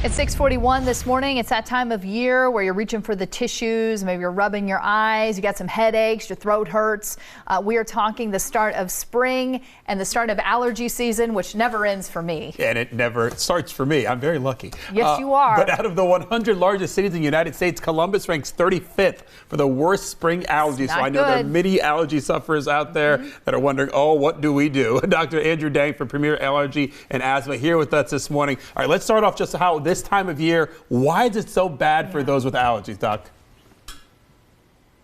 It's 6:41 this morning. It's that time of year where you're reaching for the tissues. Maybe you're rubbing your eyes. You got some headaches. Your throat hurts. We are talking the start of spring and the start of allergy season, which never ends for me. And it never starts for me. I'm very lucky. Yes, you are. But out of the 100 largest cities in the United States, Columbus ranks 35th for the worst spring allergies. So I know there are many allergy sufferers out there that are wondering, oh, what do we do? Dr. Andrew Dang from Premier Allergy and Asthma here with us this morning. All right, let's start off just how this time of year, why is it so bad for those with allergies, Doc?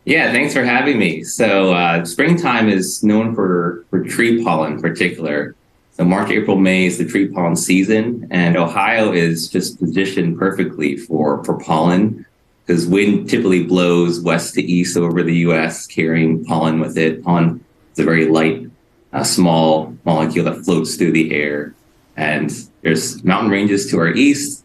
Yeah, thanks for having me. So springtime is known for tree pollen in particular. So March, April, May is the tree pollen season, and Ohio is just positioned perfectly for pollen because wind typically blows west to east over the U.S., carrying pollen with it. Pollen is a very light, small molecule that floats through the air. And there's mountain ranges to our east.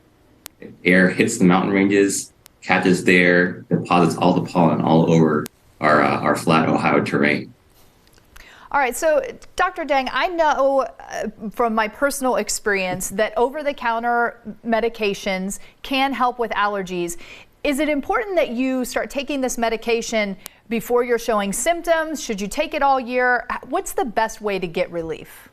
Air hits the mountain ranges, catches there, deposits all the pollen all over our flat Ohio terrain. All right, so Dr. Dang, I know from my personal experience that over-the-counter medications can help with allergies. Is it important that you start taking this medication before you're showing symptoms? Should you take it all year? What's the best way to get relief?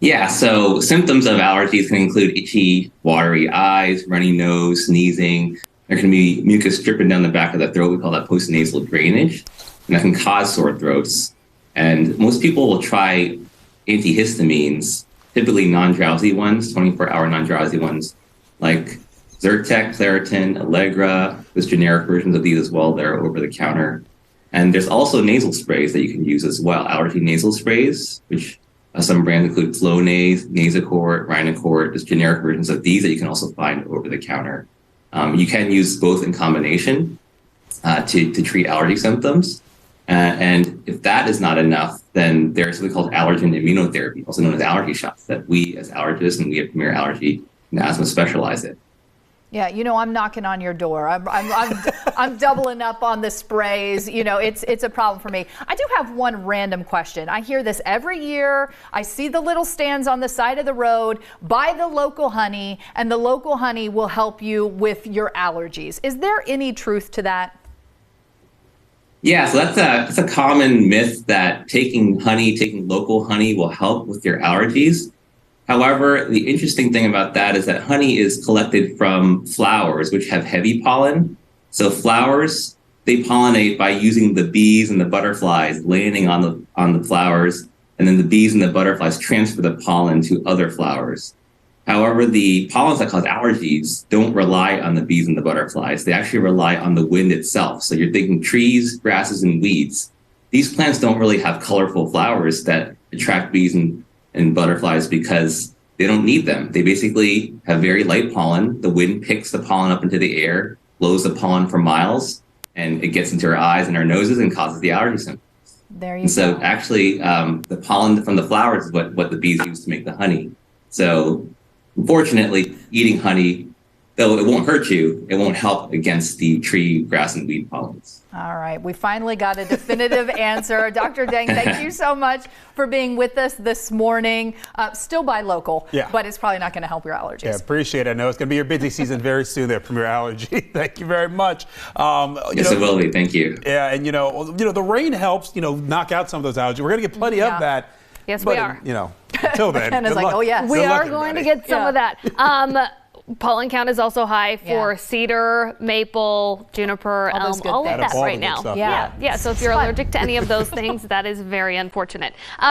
Yeah, so symptoms of allergies can include itchy, watery eyes, runny nose, sneezing. There can be mucus dripping down the back of the throat. We call that postnasal drainage, and that can cause sore throats. And most people will try antihistamines, typically non-drowsy ones, 24-hour non-drowsy ones, like Zyrtec, Claritin, Allegra. There's generic versions of these as well that are over the counter. And there's also nasal sprays that you can use as well, allergy nasal sprays, which some brands include Flonase, Nasacort, Rhinocort. There's generic versions of these that you can also find over the counter. You can use both in combination to treat allergy symptoms. And if that is not enough, then there's something called allergen immunotherapy, also known as allergy shots, that we as allergists and we at Premier Allergy and Asthma specialize in. Yeah, you know, I'm knocking on your door. I'm doubling up on the sprays. You know, it's a problem for me. I do have one random question. I hear this every year. I see the little stands on the side of the road. Buy the local honey, and the local honey will help you with your allergies. Is there any truth to that? Yeah, so that's a common myth that taking local honey will help with your allergies. However, the interesting thing about that is that honey is collected from flowers, which have heavy pollen. So flowers, they pollinate by using the bees and the butterflies landing on the flowers, and then the bees and the butterflies transfer the pollen to other flowers. However, the pollens that cause allergies don't rely on the bees and the butterflies. They actually rely on the wind itself. So you're thinking trees, grasses, and weeds. These plants don't really have colorful flowers that attract bees and butterflies because they don't need them. They basically have very light pollen. The wind picks the pollen up into the air, blows the pollen for miles, and it gets into our eyes and our noses and causes the allergy symptoms. There you go. So actually, the pollen from the flowers is what the bees use to make the honey. So unfortunately, eating honey, though it won't hurt you, it won't help against the tree, grass, and weed pollens. All right, we finally got a definitive answer. Dr. Dang, thank you so much for being with us this morning. Still buy local, but it's probably not going to help your allergies. Yeah, appreciate it. I know it's going to be your busy season very soon there, Premier Allergy. Thank you very much. Yes, it will be. Thank you. Yeah, and you know, the rain helps, knock out some of those allergies. We're going to get plenty of that. Yes, but, we are. Until then, and it's like, oh yeah, we are going to get some of that. Pollen count is also high for cedar, maple, juniper, elm, all of that right now. Stuff, yeah. So if you're allergic to any of those things, that is very unfortunate.